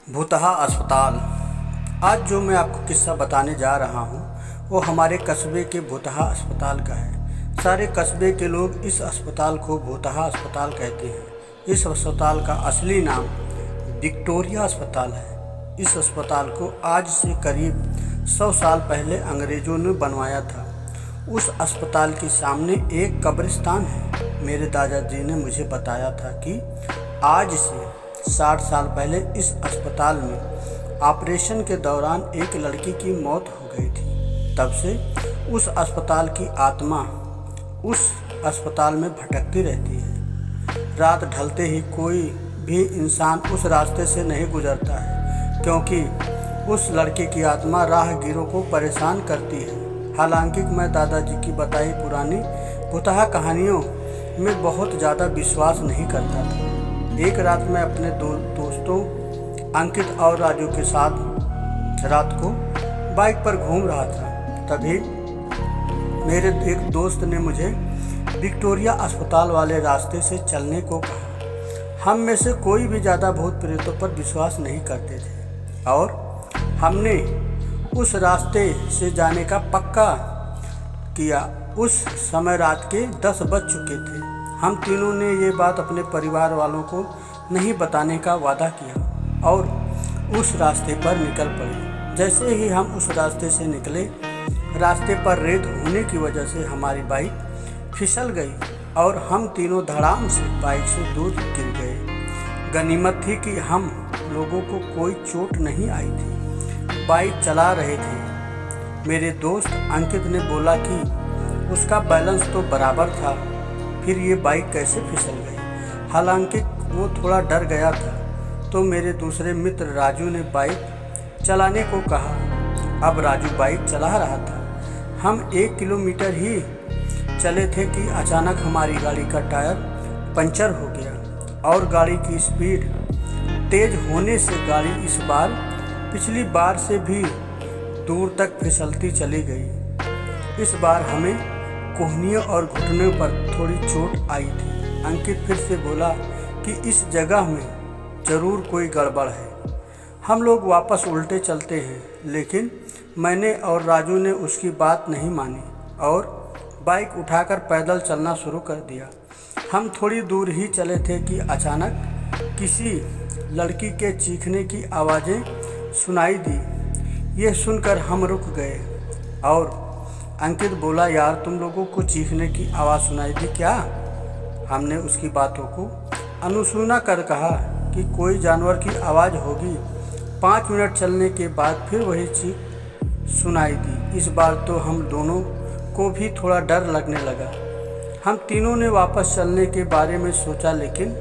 भूतहा अस्पताल। आज जो मैं आपको किस्सा बताने जा रहा हूँ वो हमारे कस्बे के भूतहा अस्पताल का है। सारे कस्बे के लोग इस अस्पताल को भूतहा अस्पताल कहते हैं। इस अस्पताल का असली नाम विक्टोरिया अस्पताल है। इस अस्पताल को आज से करीब 100 साल पहले अंग्रेज़ों ने बनवाया था। उस अस्पताल के सामने एक कब्रिस्तान है। मेरे दादाजी ने मुझे बताया था कि आज से 60 साल पहले इस अस्पताल में ऑपरेशन के दौरान एक लड़की की मौत हो गई थी। तब से उस अस्पताल की आत्मा उस अस्पताल में भटकती रहती है। रात ढलते ही कोई भी इंसान उस रास्ते से नहीं गुजरता है, क्योंकि उस लड़के की आत्मा राहगीरों को परेशान करती है। हालांकि मैं दादाजी की बताई पुरानी भूतहा कहानियों में बहुत ज़्यादा विश्वास नहीं करता था। एक रात मैं अपने दोस्तों अंकित और राजू के साथ रात को बाइक पर घूम रहा था। तभी मेरे एक दोस्त ने मुझे विक्टोरिया अस्पताल वाले रास्ते से चलने को कहा। हम में से कोई भी ज़्यादा भूत प्रेतों पर विश्वास नहीं करते थे और हमने उस रास्ते से जाने का पक्का किया। उस समय रात के 10 बज चुके थे। हम तीनों ने ये बात अपने परिवार वालों को नहीं बताने का वादा किया और उस रास्ते पर निकल पड़े। जैसे ही हम उस रास्ते से निकले, रास्ते पर रेत होने की वजह से हमारी बाइक फिसल गई और हम तीनों धड़ाम से बाइक से दूर गिर गए। गनीमत थी कि हम लोगों को कोई चोट नहीं आई थी। बाइक चला रहे थे। मेरे दोस्त अंकित ने बोला कि उसका बैलेंस तो बराबर था, फिर ये बाइक कैसे फिसल गई। हालांकि वो थोड़ा डर गया था, तो मेरे दूसरे मित्र राजू ने बाइक चलाने को कहा। अब राजू बाइक चला रहा था। हम 1 किलोमीटर ही चले थे कि अचानक हमारी गाड़ी का टायर पंचर हो गया और गाड़ी की स्पीड तेज होने से गाड़ी इस बार पिछली बार से भी दूर तक फिसलती चली गई। इस बार हमें कोहनियों और घुटनों पर थोड़ी चोट आई थी। अंकित फिर से बोला कि इस जगह में ज़रूर कोई गड़बड़ है। हम लोग वापस उल्टे चलते हैं, लेकिन मैंने और राजू ने उसकी बात नहीं मानी और बाइक उठाकर पैदल चलना शुरू कर दिया। हम थोड़ी दूर ही चले थे कि अचानक किसी लड़की के चीखने की आवाज़ें सुनाई दी। ये सुनकर हम रुक गए और अंकित बोला, यार तुम लोगों को चीखने की आवाज़ सुनाई दी क्या? हमने उसकी बातों को अनसुना कर कहा कि कोई जानवर की आवाज़ होगी। 5 मिनट चलने के बाद फिर वही चीख सुनाई दी। इस बार तो हम दोनों को भी थोड़ा डर लगने लगा। हम तीनों ने वापस चलने के बारे में सोचा, लेकिन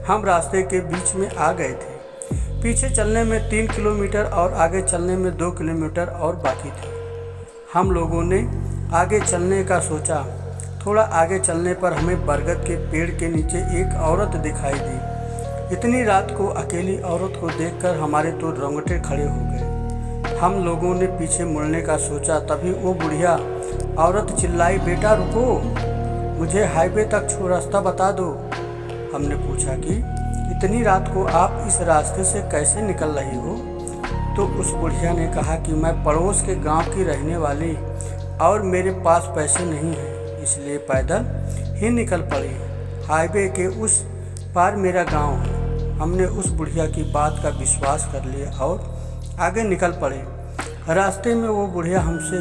हम रास्ते के बीच में आ गए थे। पीछे चलने में 3 किलोमीटर और आगे चलने में 2 किलोमीटर और बाकी थे। हम लोगों ने आगे चलने का सोचा। थोड़ा आगे चलने पर हमें बरगद के पेड़ के नीचे एक औरत दिखाई दी। इतनी रात को अकेली औरत को देखकर हमारे तो रोंगटे खड़े हो गए। हम लोगों ने पीछे मुड़ने का सोचा, तभी वो बुढ़िया औरत चिल्लाई, बेटा रुको, मुझे हाईवे तक रास्ता बता दो। हमने पूछा कि इतनी रात को आप इस रास्ते से कैसे निकल रही हो? तो उस बुढ़िया ने कहा कि मैं पड़ोस के गांव की रहने वाली और मेरे पास पैसे नहीं हैं, इसलिए पैदल ही निकल पड़ी। हाईवे के उस पार मेरा गांव है। हमने उस बुढ़िया की बात का विश्वास कर लिया और आगे निकल पड़े। रास्ते में वो बुढ़िया हमसे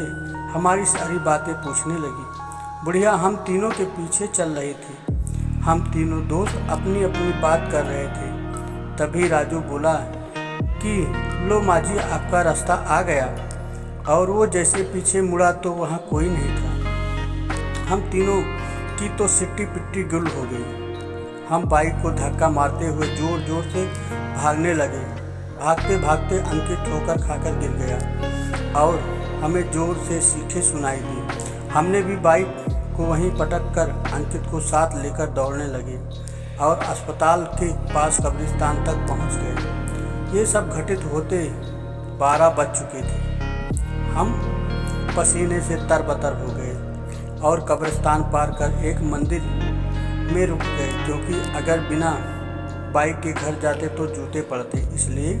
हमारी सारी बातें पूछने लगी। बुढ़िया हम तीनों के पीछे चल रही थी। हम तीनों दोस्त अपनी अपनी बात कर रहे थे। तभी राजू बोला कि लो माजी, आपका रास्ता आ गया। और वो जैसे पीछे मुड़ा तो वहाँ कोई नहीं था। हम तीनों की तो सिट्टी पिट्टी गुल हो गई। हम बाइक को धक्का मारते हुए जोर जोर से भागने लगे। भागते भागते अंकित ठोकर खाकर गिर गया और हमें जोर से चीखें सुनाई दी। हमने भी बाइक को वहीं पटक कर अंकित को साथ लेकर दौड़ने लगे और अस्पताल के पास कब्रिस्तान तक पहुँच गए। ये सब घटित होते 12 बज चुके थे। हम पसीने से तरबतर हो गए और कब्रिस्तान पार कर एक मंदिर में रुक गए, क्योंकि अगर बिना बाइक के घर जाते तो जूते पड़ते, इसलिए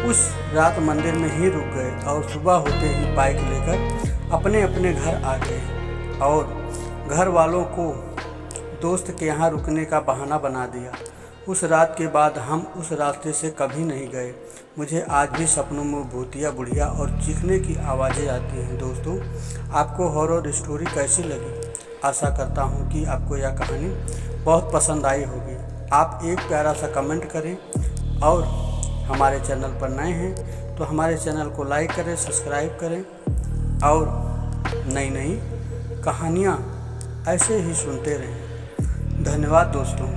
उस रात मंदिर में ही रुक गए और सुबह होते ही बाइक लेकर अपने अपने घर आ गए और घर वालों को दोस्त के यहाँ रुकने का बहाना बना दिया। उस रात के बाद हम उस रास्ते से कभी नहीं गए। मुझे आज भी सपनों में भूतिया बुढ़िया और चीखने की आवाज़ें आती हैं। दोस्तों, आपको हॉरर स्टोरी कैसी लगी? आशा करता हूँ कि आपको यह कहानी बहुत पसंद आई होगी। आप एक प्यारा सा कमेंट करें और हमारे चैनल पर नए हैं तो हमारे चैनल को लाइक करें, सब्सक्राइब करें और नई नई कहानियाँ ऐसे ही सुनते रहें। धन्यवाद दोस्तों।